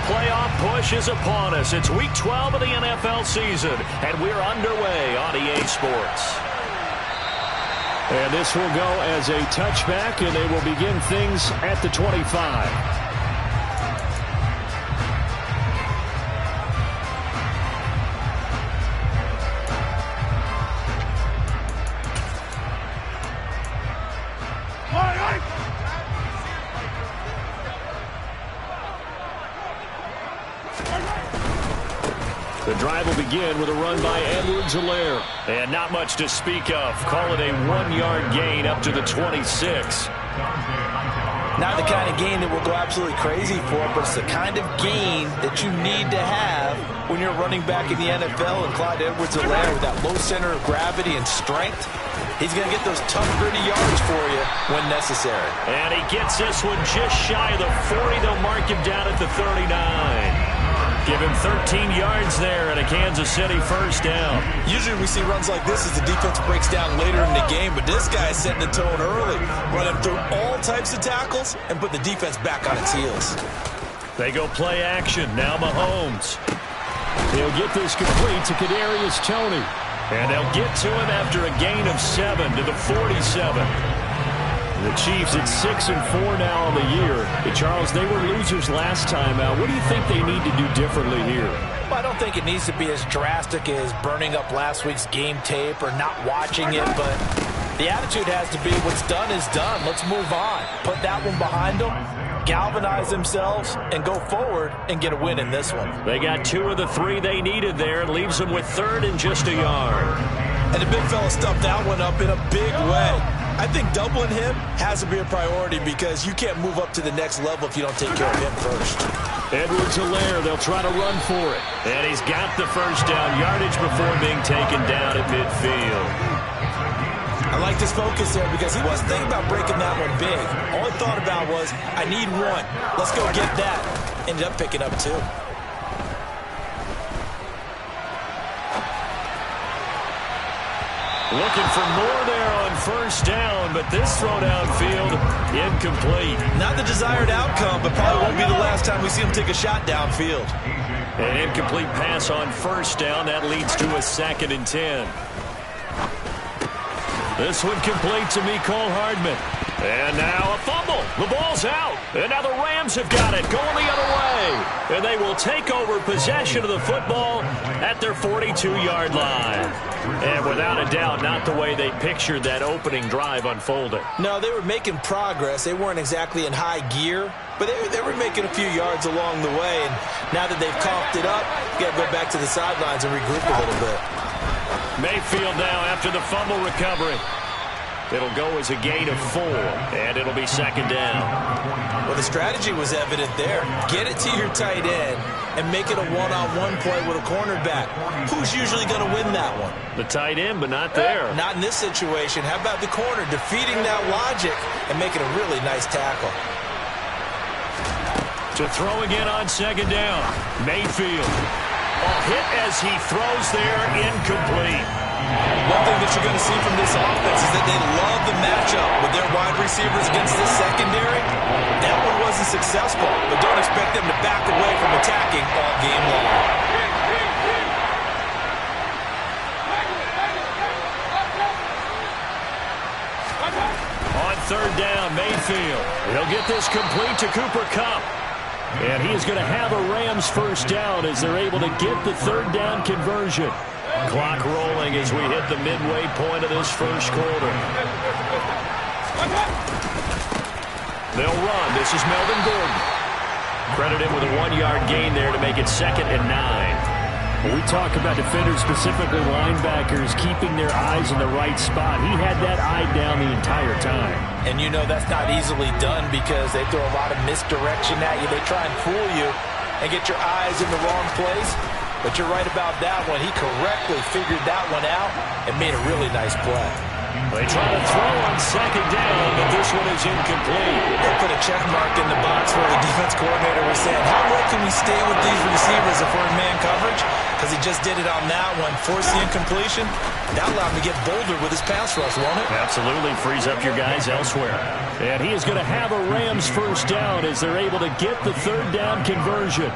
playoff push is upon us. It's Week 12 of the NFL season, and we're underway on EA Sports. And this will go as a touchback, and they will begin things at the 25. The drive will begin with a run by Edwards-Helaire. And not much to speak of. Call it a 1-yard gain up to the 26. Not the kind of gain that will go absolutely crazy for, but it's the kind of gain that you need to have when you're running back in the NFL. And Clyde Edwards-Helaire, with that low center of gravity and strength, he's going to get those tough, gritty yards for you when necessary. And he gets this one just shy of the 40. They'll mark him down at the 39. Give him 13 yards there and a Kansas City first down. Usually we see runs like this as the defense breaks down later in the game, but this guy is setting the tone early, running through all types of tackles and put the defense back on its heels. They go play action. Now Mahomes. He'll get this complete to Kadarius Toney. And they'll get to him after a gain of 7 to the 47. The Chiefs at 6-4 now on the year. Hey, Charles, they were losers last time out. What do you think they need to do differently here? Well, I don't think it needs to be as drastic as burning up last week's game tape or not watching it, but the attitude has to be what's done is done. Let's move on. Put that one behind them, galvanize themselves, and go forward and get a win in this one. They got 2 of the 3 they needed there. It leaves them with 3rd and just a yard. And the big fella stuffed that one up in a big way. I think doubling him has to be a priority because you can't move up to the next level if you don't take care of him first. Edwards-Helaire, they'll try to run for it. And he's got the first down yardage before being taken down at midfield. I like this focus there because he wasn't thinking about breaking that one big. All he thought about was, I need 1. Let's go get that. Ended up picking up 2. Looking for more there on first down, but this throw downfield, incomplete. Not the desired outcome, but probably won't be the last time we see him take a shot downfield. An incomplete pass on first down. That leads to a 2nd and 10. This one complete to Mecole Hardman. And now a fumble. The ball's out. And now the Rams have got it, going the other way. And they will take over possession of the football at their 42-yard line. And without a doubt, not the way they pictured that opening drive unfolding. No, they were making progress. They weren't exactly in high gear, but they were making a few yards along the way. And now that they've coughed it up, you got to go back to the sidelines and regroup a little bit. Mayfield now after the fumble recovery. It'll go as a gain of 4, and it'll be 2nd down. Well, the strategy was evident there. Get it to your tight end and make it a one-on-one play with a cornerback. Who's usually going to win that one? The tight end, but not there. Not in this situation. How about the corner defeating that logic and making a really nice tackle? To throw again on 2nd down. Mayfield. A hit as he throws there, incomplete. One thing that you're going to see from this offense is that they love the matchup with their wide receivers against the secondary. That one wasn't successful, but don't expect them to back away from attacking all game long. On 3rd down, Mayfield. He'll get this complete to Cooper Kupp. And he is going to have a Rams first down as they're able to get the 3rd down conversion. Clock rolling as we hit the midway point of this first quarter. They'll run. This is Melvin Gordon. Credit him with a 1-yard gain there to make it 2nd and 9. When we talk about defenders, specifically linebackers, keeping their eyes in the right spot, he had that eye down the entire time. And you know that's not easily done because they throw a lot of misdirection at you. They try and fool you and get your eyes in the wrong place. But you're right about that one. He correctly figured that one out and made a really nice play. They try to throw on 2nd down, but this one is incomplete. They put a check mark in the box where the defense coordinator was saying, how well can we stay with these receivers if we're in man coverage? Because he just did it on that one. Forced the incompletion. That allowed him to get bolder with his pass rush, won't it? Absolutely. Frees up your guys elsewhere. And he is going to have a Rams first down as they're able to get the 3rd down conversion.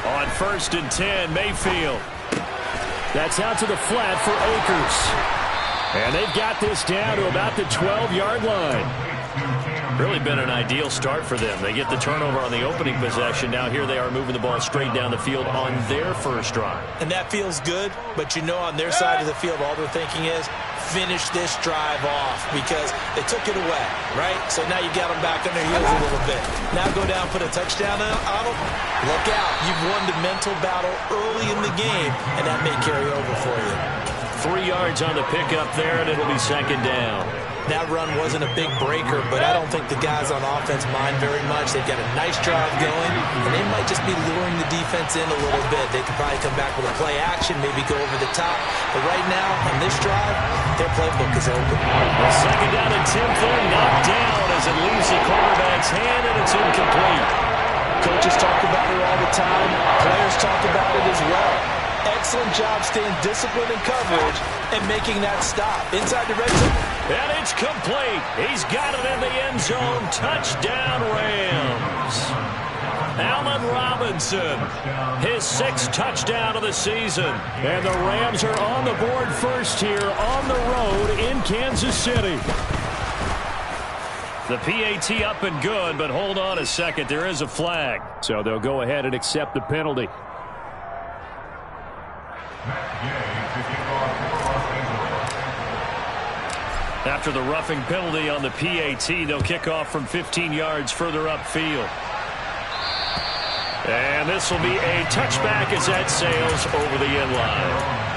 On 1st and 10, Mayfield. That's out to the flat for Akers. And they've got this down to about the 12-yard line. Really been an ideal start for them. They get the turnover on the opening possession. Now here they are moving the ball straight down the field on their first drive. And that feels good, but you know on their side of the field all they're thinking is finish this drive off because they took it away, right? So now you got them back on their heels a little bit. Now go down, put a touchdown on them. Look out. You've won the mental battle early in the game, and that may carry over for you. 3 yards on the pickup there, and it'll be 2nd down. That run wasn't a big breaker, but I don't think the guys on offense mind very much. They've got a nice drive going, and they might just be luring the defense in a little bit. They could probably come back with a play action, maybe go over the top. But right now, on this drive, their playbook is open. Well, 2nd down and 10th there, knocked down as it leaves the quarterback's hand, and it's incomplete. Coaches talk about it all the time. Players talk about it as well. Excellent job staying disciplined in coverage and making that stop. Inside the red zone. And it's complete. He's got it in the end zone. Touchdown, Rams. Allen Robinson, his 6th touchdown of the season. And the Rams are on the board first here on the road in Kansas City. The PAT up and good, but hold on a second. There is a flag. So they'll go ahead and accept the penalty. After the roughing penalty on the PAT, they'll kick off from 15 yards further upfield. And this will be a touchback as that sails over the end line.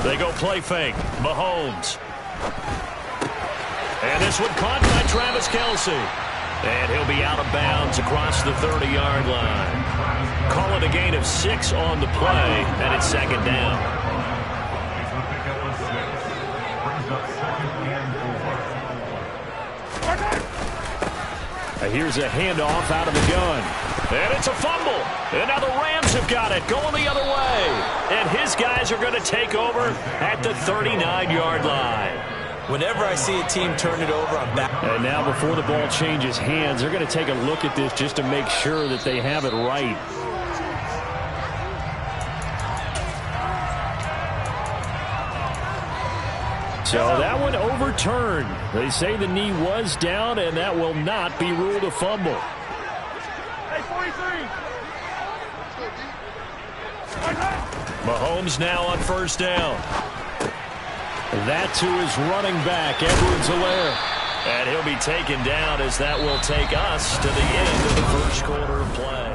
They go play fake. Mahomes. And this one caught by Travis Kelce. And he'll be out of bounds across the 30-yard line. Call it a gain of 6 on the play, and it's 2nd down. Here's a handoff out of the gun. And it's a fumble. And now the Rams have got it going the other way. And his guys are going to take over at the 39-yard line. Whenever I see a team turn it over, I'm back. And now before the ball changes hands, they're going to take a look at this just to make sure that they have it right. So that one overturned. They say the knee was down, and that will not be ruled a fumble. Hey, 43. Mahomes now on 1st down. That to his running back, Edwards-Helaire. And he'll be taken down as that will take us to the end of the first quarter of play.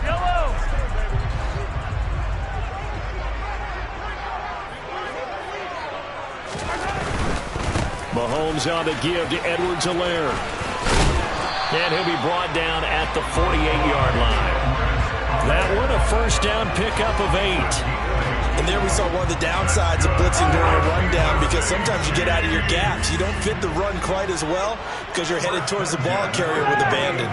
Yellow. Mahomes on to give to Edwards-Helaire. And he'll be brought down at the 48-yard line. That one, a 1st down pickup of 8. And there we saw one of the downsides of blitzing during a rundown because sometimes you get out of your gaps. You don't fit the run quite as well because you're headed towards the ball carrier with abandon.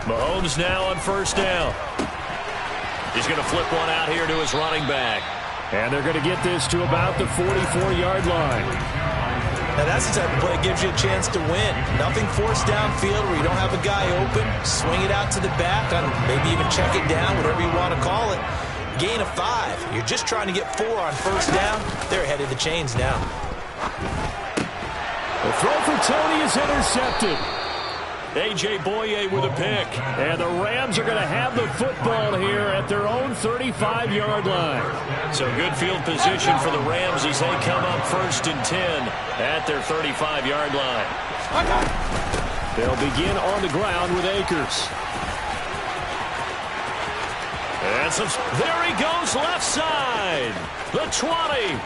Mahomes now on 1st down. He's going to flip one out here to his running back. And they're going to get this to about the 44-yard line. Now that's the type of play that gives you a chance to win. Nothing forced downfield where you don't have a guy open. Swing it out to the back, maybe even check it down, whatever you want to call it. Gain of 5. You're just trying to get 4 on 1st down. They're ahead of the chains now. The throw for Tony is intercepted. A.J. Boye with a pick. And the Rams are going to have the football here at their own 35-yard line. So good field position for the Rams as they come up 1st and 10 at their 35-yard line. They'll begin on the ground with Akers. And there he goes left side. The 20.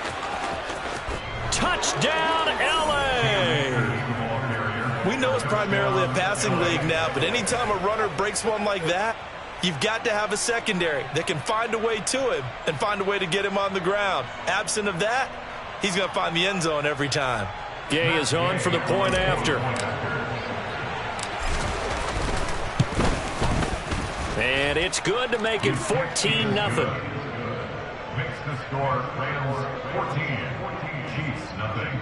Touchdown, L.A. We know it's primarily a passing league now, but anytime a runner breaks one like that, You've got to have a secondary that can find a way to him and find a way to get him on the ground. Absent of that, he's going to find the end zone every time. Gay is on for the point after. And it's good to make it 14-0. Makes the score Rams 14, Chiefs nothing.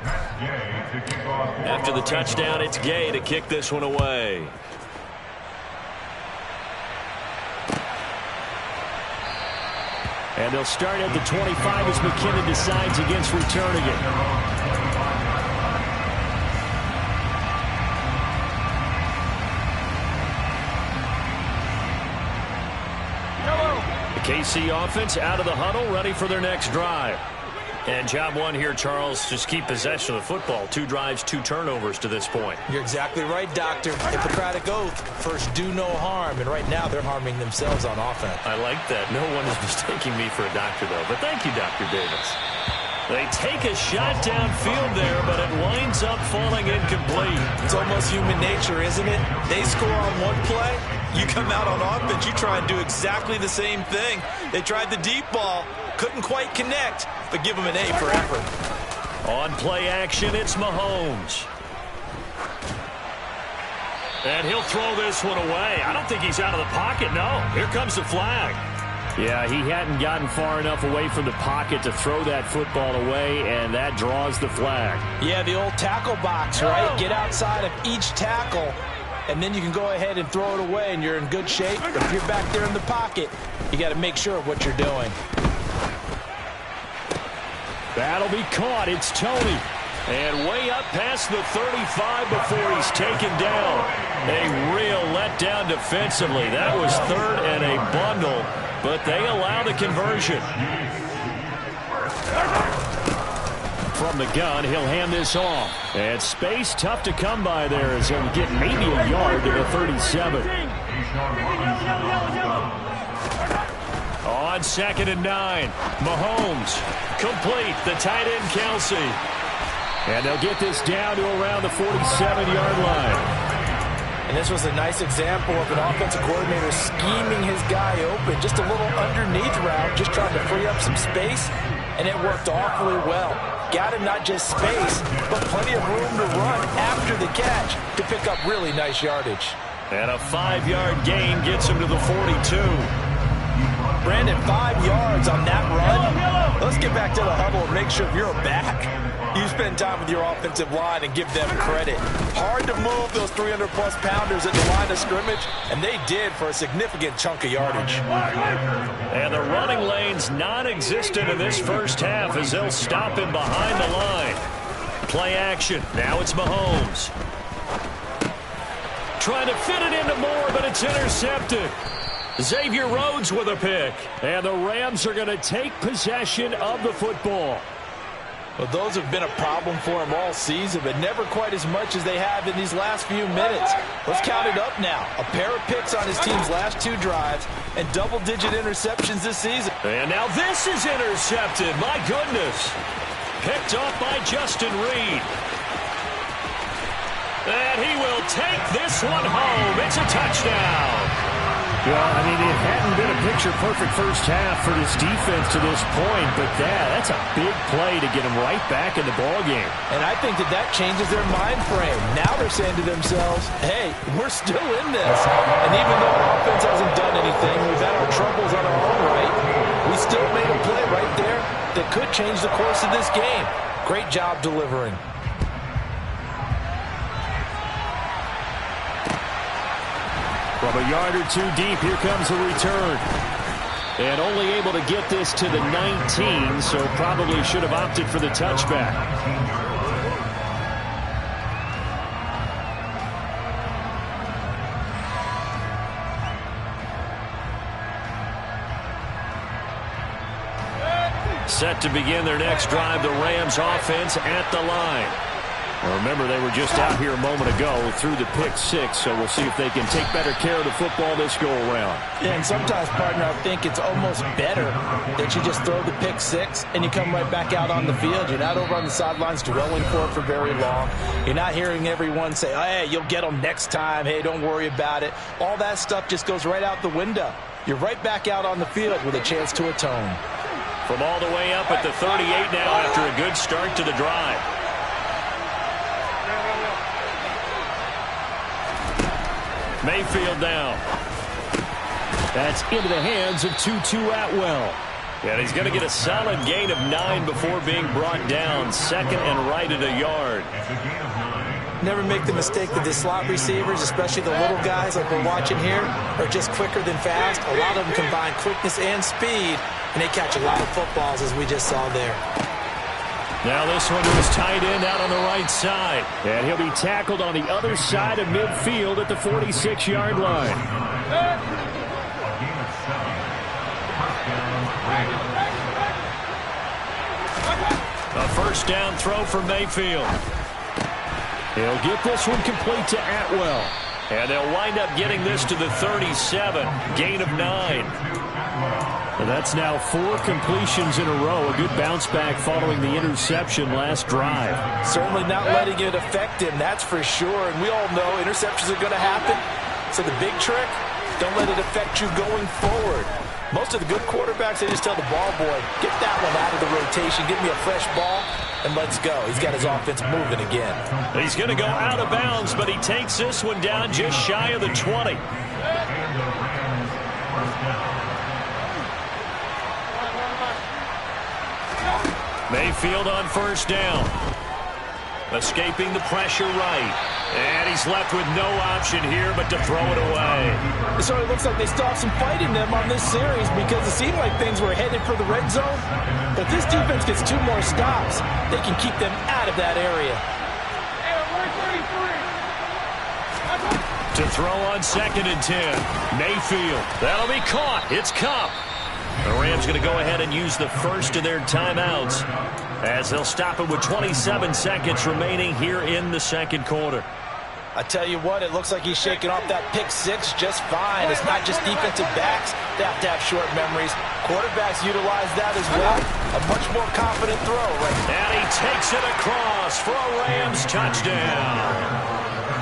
That's Gay to kick off. After the touchdown, it's Gay to kick this one away. And they'll start at the 25 as McKinnon decides against returning it. KC offense out of the huddle, ready for their next drive. And job one here, Charles, just keep possession of the football. 2 drives, 2 turnovers to this point. You're exactly right, Doctor. Hippocratic oath, first do no harm. And right now they're harming themselves on offense. I like that. No one is mistaking me for a doctor, though. But thank you, Dr. Davis. They take a shot downfield there, but it winds up falling incomplete. It's almost human nature, isn't it? They score on one play. You come out on offense, you try and do exactly the same thing. They tried the deep ball, couldn't quite connect, but give them an A for effort. On play action, it's Mahomes. And he'll throw this one away. I don't think he's out of the pocket, no. Here comes the flag. Yeah, he hadn't gotten far enough away from the pocket to throw that football away, and that draws the flag. Yeah, the old tackle box, right? Get outside of each tackle, and then you can go ahead and throw it away, and you're in good shape. But if you're back there in the pocket, you got to make sure of what you're doing. That'll be caught. It's Tony. And way up past the 35 before he's taken down. A real letdown defensively. That was 3rd and a bundle, but they allow the conversion. From the gun, he'll hand this off. And space tough to come by there as he'll get maybe a yard to the 37. On 2nd and 9, Mahomes complete the tight end Kelsey. And they'll get this down to around the 47-yard line. And this was a nice example of an offensive coordinator scheming his guy open. Just a little underneath route, just trying to free up some space, and it worked awfully well. Got him not just space, but plenty of room to run after the catch to pick up really nice yardage. And a 5-yard gain gets him to the 42. Brandon, 5 yards on that run. Let's get back to the huddle and make sure you're back. You spend time with your offensive line and give them credit. Hard to move those 300-plus pounders at the line of scrimmage, and they did for a significant chunk of yardage. And the running lane's non-existent in this first half as they'll stop him behind the line. Play action. Now it's Mahomes. Trying to fit it into Moore, but it's intercepted. Xavier Rhodes with a pick. And the Rams are going to take possession of the football. Well, those have been a problem for him all season, but never quite as much as they have in these last few minutes. Let's count it up now. A pair of picks on his team's last 2 drives and double-digit interceptions this season. And now this is intercepted. My goodness. Picked off by Justin Reed. And he will take this one home. It's a touchdown. Well, I mean, it hadn't been a picture-perfect first half for this defense to this point, but that's a big play to get them right back in the ballgame. And I think that changes their mind frame. Now they're saying to themselves, hey, we're still in this. And even though our offense hasn't done anything, we've had our troubles on our own right, we still made a play right there that could change the course of this game. Great job delivering. From a yard or 2 deep, here comes a return. And only able to get this to the 19, so probably should have opted for the touchback. Set to begin their next drive, the Rams offense at the line. Well, remember, they were just out here a moment ago through the pick six, so we'll see if they can take better care of the football this go-around. Yeah, and sometimes, partner, I think it's almost better that you just throw the pick six and you come right back out on the field. You're not over on the sidelines dwelling for it for very long. You're not hearing everyone say, oh, hey, you'll get them next time. Hey, don't worry about it. All that stuff just goes right out the window. You're right back out on the field with a chance to atone. From all the way up at the 38 now after a good start to the drive. Mayfield down. That's into the hands of Tutu Atwell. And he's going to get a solid gain of 9 before being brought down. Second and right at a yard. Never make the mistake that the slot receivers, especially the little guys like we're watching here, are just quicker than fast. A lot of them combine quickness and speed, and they catch a lot of footballs, as we just saw there. Now this one to his tight end out on the right side. And he'll be tackled on the other side of midfield at the 46-yard line. A first down throw for Mayfield. He'll get this one complete to Atwell. And they'll wind up getting this to the 37. Gain of 9. And that's now 4 completions in a row. A good bounce back following the interception last drive. Certainly not letting it affect him, that's for sure. And we all know interceptions are going to happen. So the big trick, don't let it affect you going forward. Most of the good quarterbacks, they just tell the ball boy, get that one out of the rotation, give me a fresh ball, and let's go. He's got his offense moving again. He's going to go out of bounds, but he takes this one down just shy of the 20. Mayfield on first down. Escaping the pressure right. And he's left with no option here but to throw it away. So it looks like they still have some fight in them on this series because it seemed like things were headed for the red zone. But this defense gets 2 more stops. They can keep them out of that area. To throw on 2nd and 10. Mayfield. That'll be caught. It's Kupp. The Rams going to go ahead and use the first of their timeouts as they'll stop it with 27 seconds remaining here in the second quarter. I tell you what, it looks like he's shaking off that pick six just fine. It's not just defensive backs that have to have short memories. Quarterbacks utilize that as well. A much more confident throw. And he takes it across for a Rams touchdown.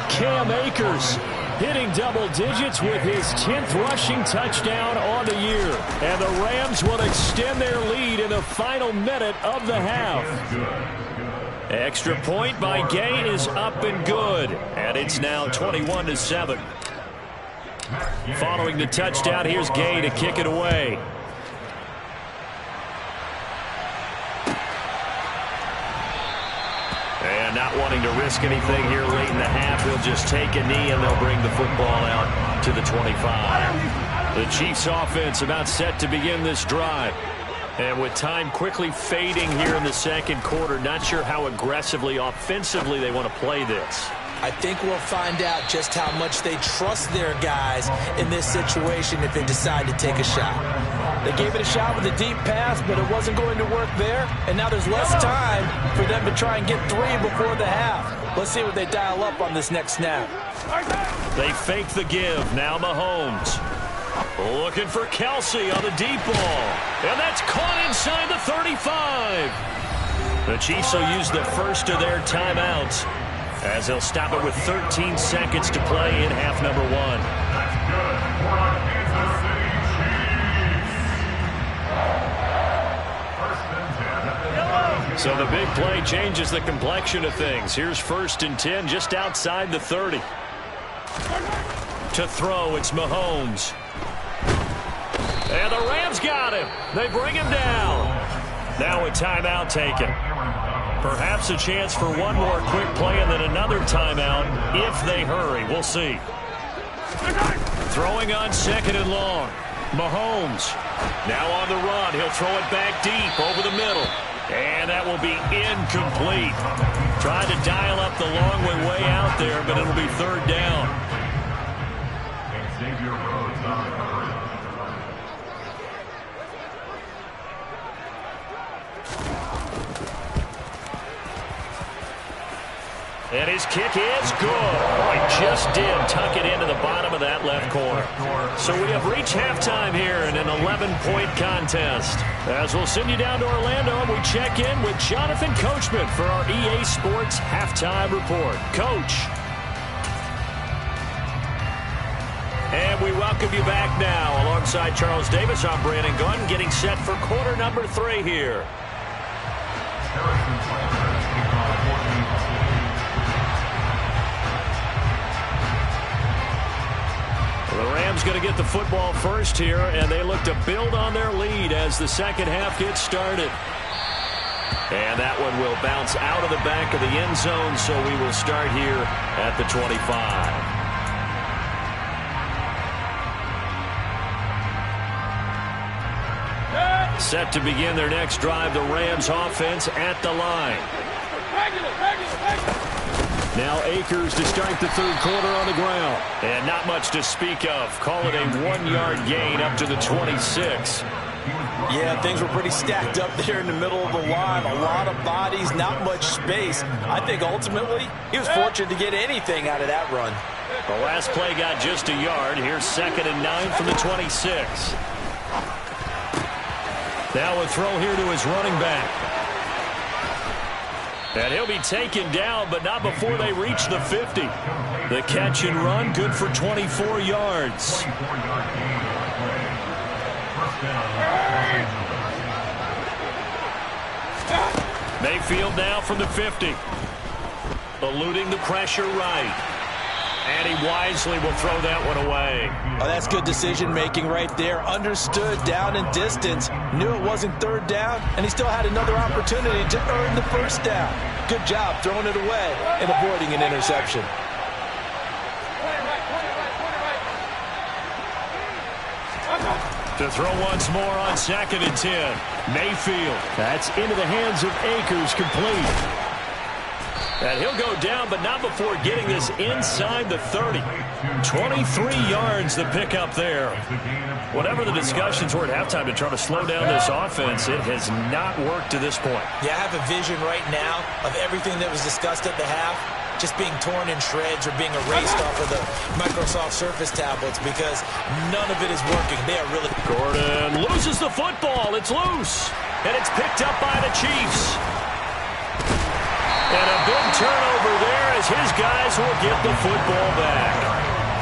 Cam Akers hitting double digits with his 10th rushing touchdown on the year. And the Rams will extend their lead in the final minute of the half. Extra point by Gay is up and good. And it's now 21-7. Following the touchdown, here's Gay to kick it away. And not wanting to risk anything here late in the half, he'll just take a knee and they'll bring the football out to the 25. The Chiefs offense about set to begin this drive. And with time quickly fading here in the second quarter, not sure how aggressively, offensively they want to play this. I think we'll find out just how much they trust their guys in this situation if they decide to take a shot. They gave it a shot with a deep pass, but it wasn't going to work there. And now there's less time for them to try and get 3 before the half. Let's see what they dial up on this next snap. They fake the give. Now Mahomes. Looking for Kelsey on the deep ball. And that's caught inside the 35. The Chiefs will use the first of their timeouts as they'll stop it with 13 seconds to play in half number 1. That's good for our Kansas City Chiefs. So the big play changes the complexion of things. Here's 1st and 10 just outside the 30. To throw, it's Mahomes. And the Rams got him. They bring him down. Now a timeout taken. Perhaps a chance for one more quick play and then another timeout if they hurry. We'll see. Throwing on 2nd and long. Mahomes. Now on the run. He'll throw it back deep over the middle. And that will be incomplete. Tried to dial up the long way out there, but it'll be 3rd down. And Xavier Rhodes on the cover. And his kick is good. Oh, he just did tuck it into the bottom of that left corner. So we have reached halftime here in an 11-point contest. As we'll send you down to Orlando, and we check in with Jonathan Coachman for our EA Sports Halftime Report. Coach. And we welcome you back now. Alongside Charles Davis, I'm Brandon Gunn, getting set for quarter number 3 here. The Rams going to get the football first here, and they look to build on their lead as the second half gets started. And that one will bounce out of the back of the end zone, so we will start here at the 25. Set to begin their next drive, the Rams offense at the line. Now Akers to start the third quarter on the ground. And not much to speak of. Call it a 1-yard gain up to the 26. Yeah, things were pretty stacked up there in the middle of the line. A lot of bodies, not much space. I think ultimately he was fortunate to get anything out of that run. The last play got just a yard. Here's 2nd and 9 from the 26. Now a throw here to his running back. And he'll be taken down, but not before they reach the 50. The catch and run, good for 24 yards. Mayfield now from the 50. Eluding the pressure right. And he wisely will throw that one away. Oh, that's good decision-making right there. Understood down and distance. Knew it wasn't third down, and he still had another opportunity to earn the first down. Good job throwing it away and avoiding an interception. To throw once more on 2nd and 10. Mayfield. That's into the hands of Akers, complete. And he'll go down, but not before getting this inside the 30. 23 yards the pickup there. Whatever the discussions were at halftime to try to slow down this offense, it has not worked to this point. Yeah, I have a vision right now of everything that was discussed at the half just being torn in shreds or being erased off of the Microsoft Surface tablets because none of it is working. They are really... Gordon loses the football. It's loose. And it's picked up by the Chiefs. And a big turnover there as his guys will get the football back.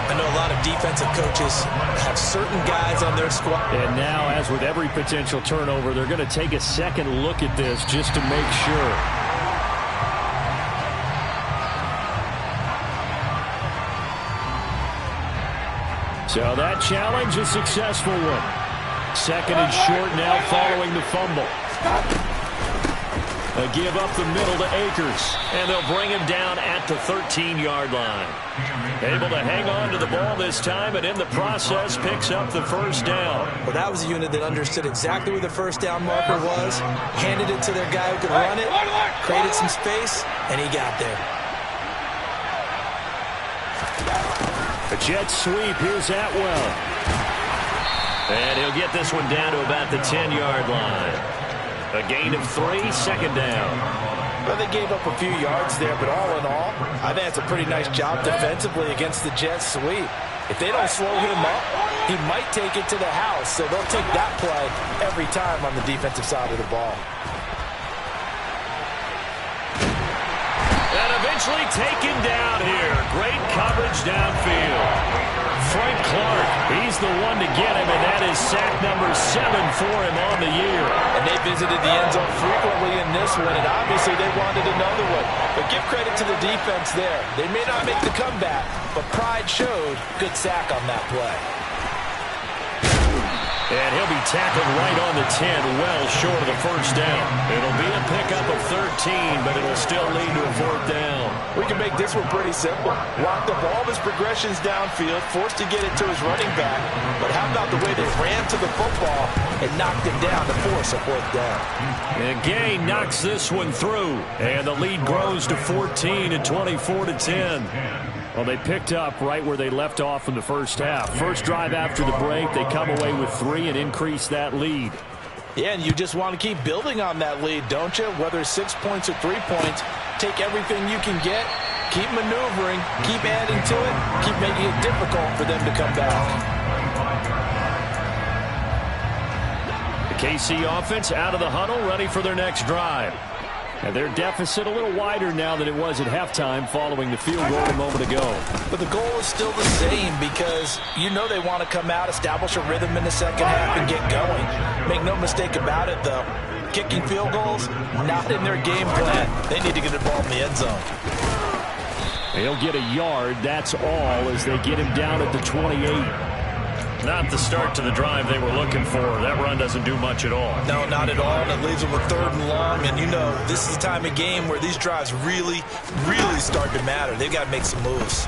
I know a lot of defensive coaches have certain guys on their squad. And now, as with every potential turnover, they're going to take a second look at this just to make sure. So that challenge, a successful one. 2nd and short now following the fumble. A give up the middle to Akers. And they'll bring him down at the 13-yard line. Able to hang on to the ball this time, and in the process picks up the first down. Well, that was a unit that understood exactly where the first down marker was, handed it to their guy who could run it, created some space, and he got there. A jet sweep. Here's Atwell. And he'll get this one down to about the 10-yard line. A gain of 3, 2nd down. Well, they gave up a few yards there, but all in all, I think it's a pretty nice job defensively against the jet sweep. If they don't slow him up, he might take it to the house, so they'll take that play every time on the defensive side of the ball. And eventually taken down here. Great coverage downfield. Frank Clark, he's the one to get him, and that is sack number 7 for him on the year. And they visited the end zone frequently in this one, and obviously they wanted another one. But give credit to the defense there. They may not make the comeback, but pride showed. Good sack on that play. And he'll be tackled right on the 10, well short of the first down. It'll be a pickup of 13, but it'll still lead to a 4th down. We can make this one pretty simple. Locked up all of his progressions downfield, forced to get it to his running back. But how about the way they ran to the football and knocked him down to force a 4th down? And Gay knocks this one through. And the lead grows to 14 and 24-10. Well, they picked up right where they left off in the first half. First drive after the break, they come away with 3 and increase that lead. Yeah, and you just want to keep building on that lead, don't you? Whether 6 points or 3 points, take everything you can get Keep maneuvering, keep adding to it, keep making it difficult for them to come back. The KC offense out of the huddle, ready for their next drive. And their deficit a little wider now than it was at halftime following the field goal a moment ago. But the goal is still the same because you know they want to come out, establish a rhythm in the second half, and get going. Make no mistake about it, though. Kicking field goals, not in their game plan. They need to get the ball in the end zone. They'll get a yard, that's all, as they get him down at the 28. Not the start to the drive they were looking for. That run doesn't do much at all. No, not at all. And it leaves them with 3rd and long. And you know, this is the time of game where these drives really, really start to matter. They've got to make some moves.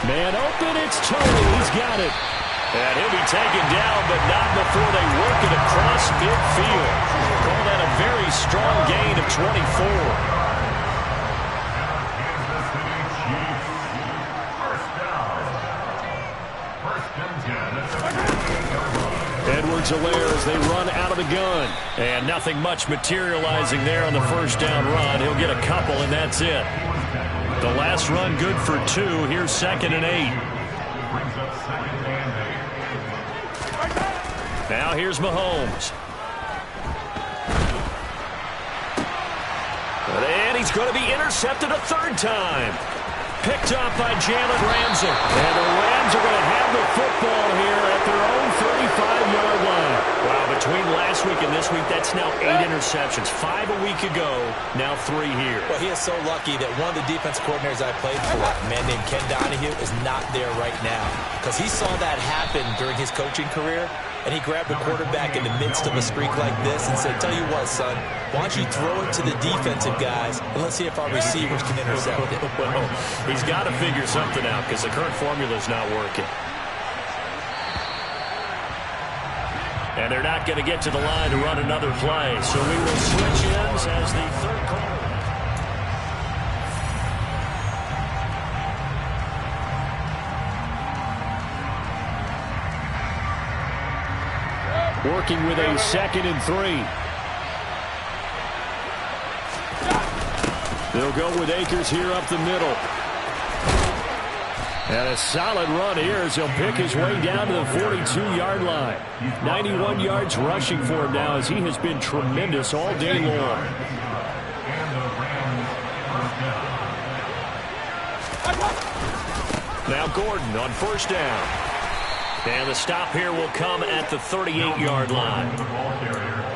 Man open, it's Tony. He's got it. And he'll be taken down, but not before they work it across midfield. Call that a very strong gain of 24. Edwards-Helaire as they run out of the gun. And nothing much materializing there on the first down run. He'll get a couple, and that's it. The last run good for 2. Here's 2nd and 8. Now here's Mahomes. And he's going to be intercepted a 3rd time. Picked up by Jalen Ramsey. And the Rams are going to have the football here at their own 35-yard line. Wow, between last week and this week, that's now 8 interceptions. 5 a week ago, now 3 here. Well, he is so lucky that one of the defense coordinators I played for, a man named Ken Donahue, is not there right now. Because he saw that happen during his coaching career, and he grabbed the quarterback in the midst of a streak like this and said, tell you what, son, why don't you throw it to the defensive guys, and let's see if our receivers can intercept it. Well, he's got to figure something out because the current formula is not working. And they're not going to get to the line to run another play, so we will switch ends as the 3rd quarter. Working with a 2nd and 3. They'll go with Akers here up the middle. And a solid run here as he'll pick his way down to the 42-yard line. 91 yards rushing for him now as he has been tremendous all day long. Now Gordon on 1st down. And the stop here will come at the 38-yard line.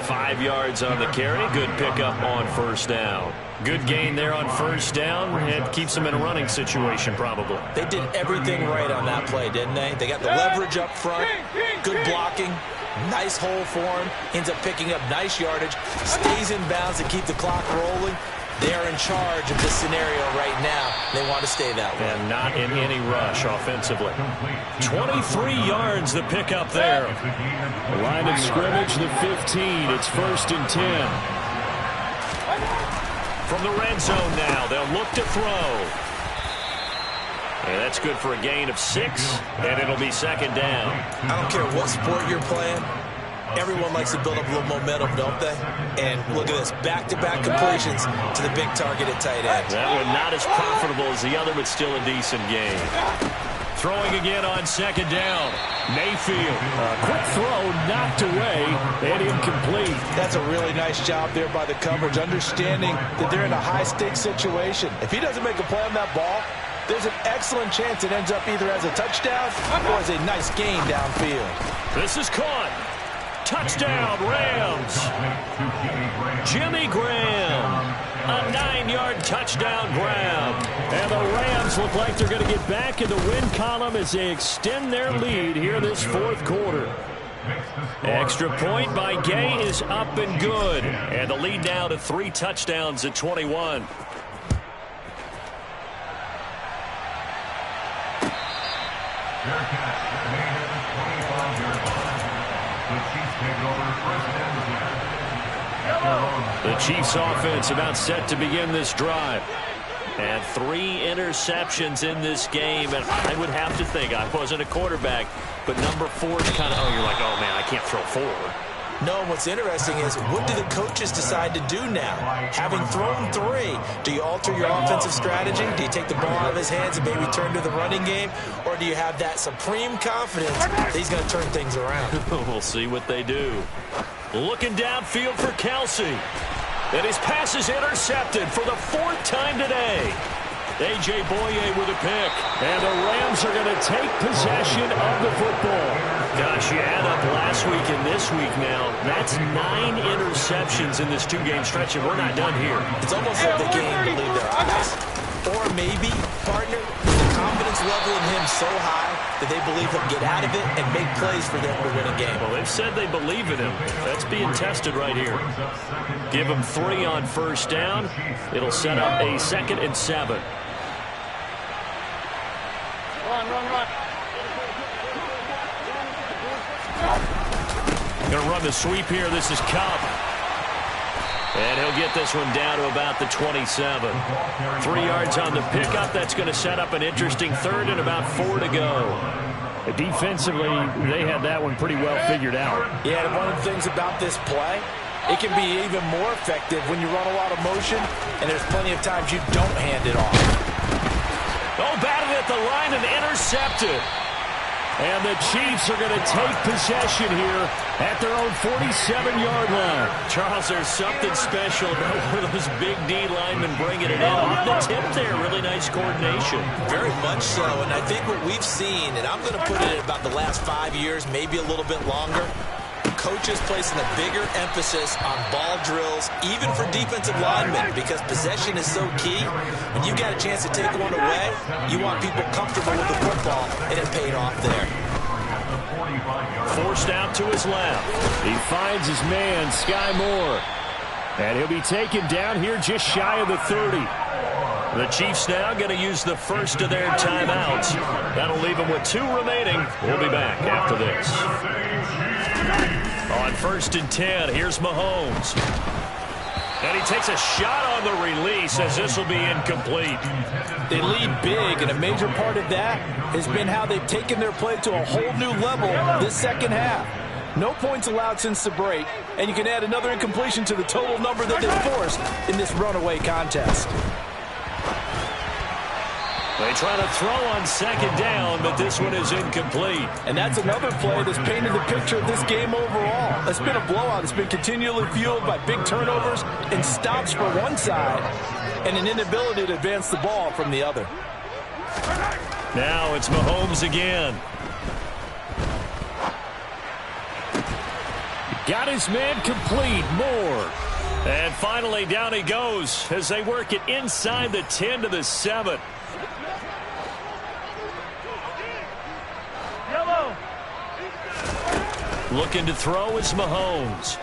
5 yards on the carry. Good pickup on 1st down. Good gain there on 1st down. It keeps them in a running situation probably. They did everything right on that play, didn't they? They got the leverage up front, good blocking, nice hole for him, ends up picking up nice yardage, stays in bounds to keep the clock rolling. They are in charge of this scenario right now. They want to stay that way. And not in any rush offensively. 23 yards the pickup there. The line of scrimmage, the 15. It's 1st and 10. From the red zone now, they'll look to throw. And that's good for a gain of 6, and it'll be 2nd down. I don't care what sport you're playing. Everyone likes to build up a little momentum, don't they? And look at this, back-to-back completions to the big target at tight end. That one not as profitable as the other, but still a decent game. Throwing again on 2nd down. Mayfield. Quick throw knocked away and incomplete. That's a really nice job there by the coverage, understanding that they're in a high-stakes situation. If he doesn't make a play on that ball, there's an excellent chance it ends up either as a touchdown or as a nice gain downfield. This is caught. Touchdown, Rams. Jimmy Graham. A 9-yard touchdown grab. And the Rams look like they're going to get back in the win column as they extend their lead here this 4th quarter. Extra point by Gay is up and good. And the lead now to 3 touchdowns at 21. The Chiefs offense about set to begin this drive. And 3 interceptions in this game. And I would have to think, I wasn't a quarterback, but number 4 is kind of, oh, you're like, oh, man, I can't throw 4. No, what's interesting is what do the coaches decide to do now? Having thrown 3, do you alter your offensive strategy? Do you take the ball out of his hands and maybe turn to the running game? Or do you have that supreme confidence that he's going to turn things around? We'll see what they do. Looking downfield for Kelsey. And his pass is intercepted for the 4th time today. A.J. Boye with a pick. And the Rams are going to take possession of the football. Gosh, you add up last week and this week now. That's 9 interceptions in this 2-game stretch, and we're not done here. It's almost like the game believe their eyes. Or maybe, partner, the confidence level in him so high that they believe he'll get out of it and make plays for them to win a game. Well, they've said they believe in him. That's being tested right here. Give him 3 on first down. It'll set up a 2nd and 7. Run. Going to run the sweep here. This is Cobb. And he'll get this one down to about the 27. 3 yards on the pickup. That's going to set up an interesting 3rd and about 4 to go. Defensively, they had that one pretty well figured out. Yeah, and one of the things about this play, it can be even more effective when you run a lot of motion, and there's plenty of times you don't hand it off. Oh, batted at the line and intercepted. And the Chiefs are going to take possession here at their own 47-yard line. Charles, there's something special about one of those big D linemen bringing it in. Off the tip there, really nice coordination. Very much so, and I think what we've seen, and I'm going to put it at about the last 5 years, maybe a little bit longer, coaches placing a bigger emphasis on ball drills, even for defensive linemen, because possession is so key. When you got a chance to take one away, you want people comfortable with the football, and it paid off there. Forced out to his left. He finds his man, Sky Moore. And he'll be taken down here just shy of the 30. The Chiefs now going to use the first of their timeouts. That'll leave them with 2 remaining. We'll be back after this. On 1st and 10, here's Mahomes. And he takes a shot on the release as this will be incomplete. They lead big, and a major part of that has been how they've taken their play to a whole new level this second half. No points allowed since the break, and you can add another incompletion to the total number that they forced in this runaway contest. They try to throw on 2nd down, but this one is incomplete. And that's another play that's painted the picture of this game overall. It's been a blowout. It's been continually fueled by big turnovers and stops for one side and an inability to advance the ball from the other. Now it's Mahomes again. Got his man complete, Moore. And finally down he goes as they work it inside the 10 to the 7. Looking to throw is Mahomes.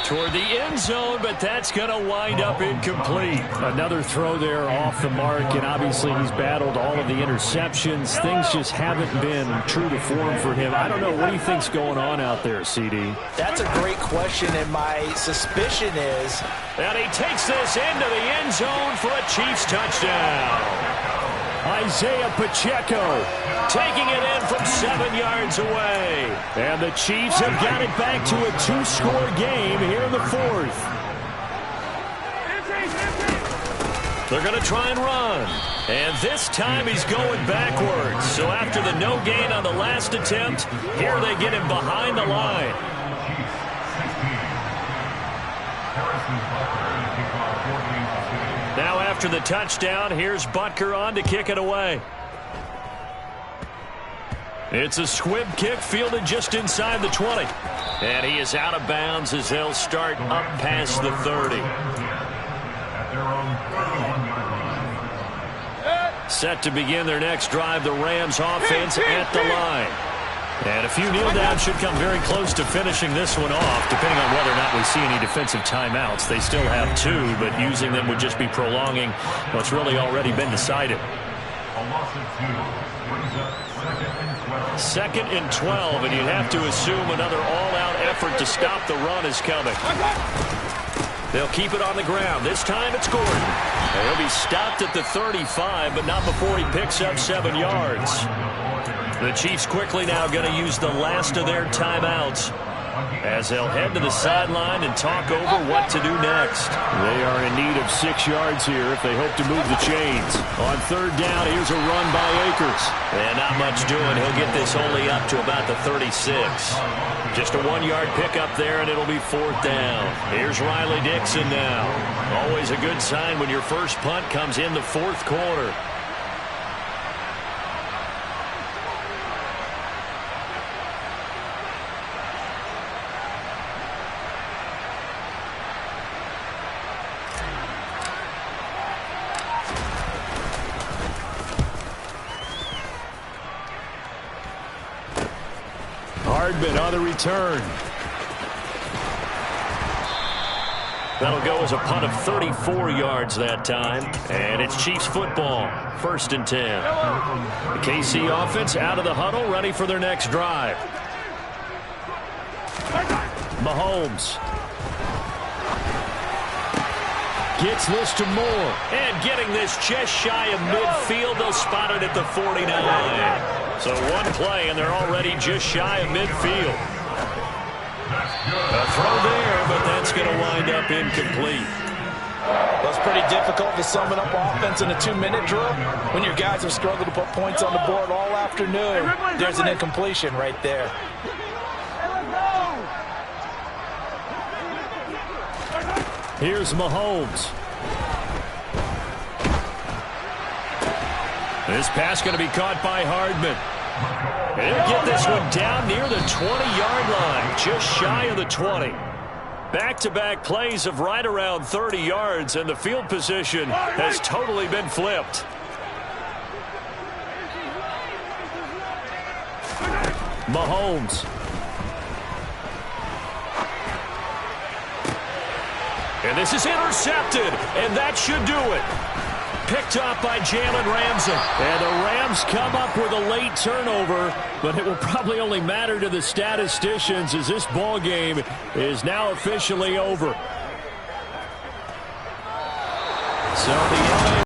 Toward the end zone, but that's going to wind up incomplete. Another throw there off the mark, and obviously he's battled all of the interceptions. Things just haven't been true to form for him. I don't know. What do you think's going on out there, CD? That's a great question, and my suspicion is... And he takes this into the end zone for a Chiefs touchdown. Isaiah Pacheco taking it in from 7 yards away. And the Chiefs have got it back to a 2-score game here in the 4th. They're going to try and run. And this time he's going backwards. So after the no gain on the last attempt, here they get him behind the line. Now after the touchdown, here's Butker on to kick it away. It's a squib kick fielded just inside the 20. And he is out of bounds as they'll start up past the 30. Set to begin their next drive, the Rams offense at the line. And a few kneel downs should come very close to finishing this one off, depending on whether or not we see any defensive timeouts. They still have 2, but using them would just be prolonging what's really already been decided. 2nd and 12, and you have to assume another all-out effort to stop the run is coming. They'll keep it on the ground. This time it's Gordon. And he'll be stopped at the 35, but not before he picks up 7 yards. The Chiefs quickly now going to use the last of their timeouts as they'll head to the sideline and talk over what to do next. They are in need of 6 yards here if they hope to move the chains. On third down, here's a run by Akers. And not much doing. He'll get this only up to about the 36. Just a 1-yard pickup there, and it'll be fourth down. Here's Riley Dixon now. Always a good sign when your first punt comes in the fourth quarter. Hardman on the return. That'll go as a punt of 34 yards that time. And it's Chiefs football, 1st and 10. The KC offense out of the huddle, ready for their next drive. Mahomes gets this to Moore. And getting this just shy of midfield. They'll spot it at the 49. So one play, and they're already just shy of midfield. A throw there, but that's going to wind up incomplete. Well, it's pretty difficult to sum it up offense in a 2-minute drill when your guys have struggled to put points on the board all afternoon. There's an incompletion right there. Here's Mahomes. This pass going to be caught by Hardman. He'll get this one down near the 20-yard line, just shy of the 20. Back-to-back plays of right around 30 yards, and the field position has totally been flipped. Mahomes. And this is intercepted, and that should do it. Picked up by Jalen Ramsey. And the Rams come up with a late turnover, but it will probably only matter to the statisticians as this ball game is now officially over. So the